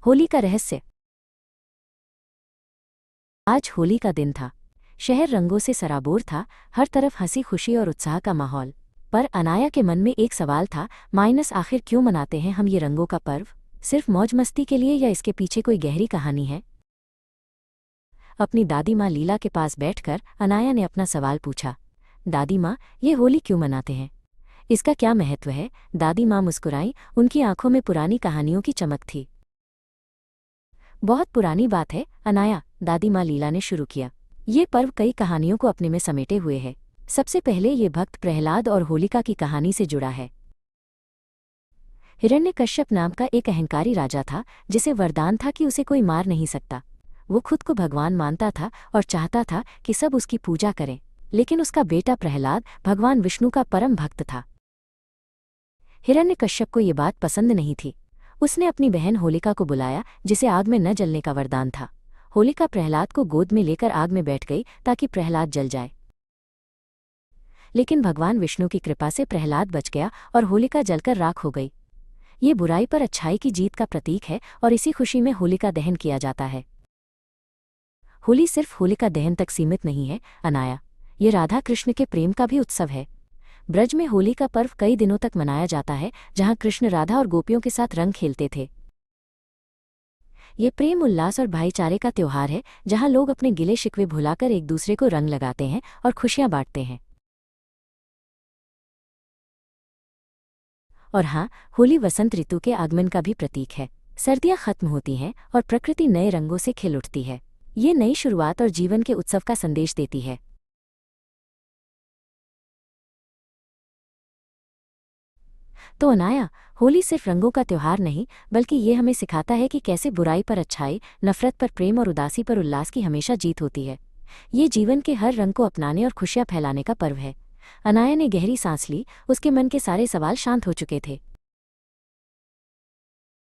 होली का रहस्य। आज होली का दिन था। शहर रंगों से सराबोर था, हर तरफ हंसी खुशी और उत्साह का माहौल। पर अनाया के मन में एक सवाल था, माइनस आखिर क्यों मनाते हैं हम ये रंगों का पर्व? सिर्फ मौज मस्ती के लिए या इसके पीछे कोई गहरी कहानी है? अपनी दादी माँ लीला के पास बैठकर अनाया ने अपना सवाल पूछा। दादी माँ, ये होली क्यों मनाते हैं? इसका क्या महत्व है? दादी माँ मुस्कुराई, उनकी आंखों में पुरानी कहानियों की चमक थी। बहुत पुरानी बात है अनाया, दादी माँ लीला ने शुरू किया। ये पर्व कई कहानियों को अपने में समेटे हुए है। सबसे पहले ये भक्त प्रहलाद और होलिका की कहानी से जुड़ा है। हिरण्यकश्यप नाम का एक अहंकारी राजा था, जिसे वरदान था कि उसे कोई मार नहीं सकता। वो खुद को भगवान मानता था और चाहता था कि सब उसकी पूजा करें। लेकिन उसका बेटा प्रहलाद भगवान विष्णु का परम भक्त था। हिरण्यकश्यप को ये बात पसंद नहीं थी। उसने अपनी बहन होलिका को बुलाया, जिसे आग में न जलने का वरदान था। होलिका प्रहलाद को गोद में लेकर आग में बैठ गई ताकि प्रहलाद जल जाए। लेकिन भगवान विष्णु की कृपा से प्रहलाद बच गया और होलिका जलकर राख हो गई। ये बुराई पर अच्छाई की जीत का प्रतीक है और इसी खुशी में होलिका दहन किया जाता है। होली सिर्फ होलिका दहन तक सीमित नहीं है अनाया, ये राधा कृष्ण के प्रेम का भी उत्सव है। ब्रज में होली का पर्व कई दिनों तक मनाया जाता है, जहां कृष्ण राधा और गोपियों के साथ रंग खेलते थे। ये प्रेम उल्लास और भाईचारे का त्योहार है, जहां लोग अपने गिले शिकवे भुलाकर एक दूसरे को रंग लगाते हैं और खुशियां बांटते हैं। और हाँ, होली वसंत ऋतु के आगमन का भी प्रतीक है। सर्दियां खत्म होती हैं और प्रकृति नए रंगों से खिल उठती है। ये नई शुरुआत और जीवन के उत्सव का संदेश देती है। तो अनाया, होली सिर्फ रंगों का त्योहार नहीं, बल्कि ये हमें सिखाता है कि कैसे बुराई पर अच्छाई, नफरत पर प्रेम और उदासी पर उल्लास की हमेशा जीत होती है। ये जीवन के हर रंग को अपनाने और खुशियां फैलाने का पर्व है। अनाया ने गहरी सांस ली, उसके मन के सारे सवाल शांत हो चुके थे।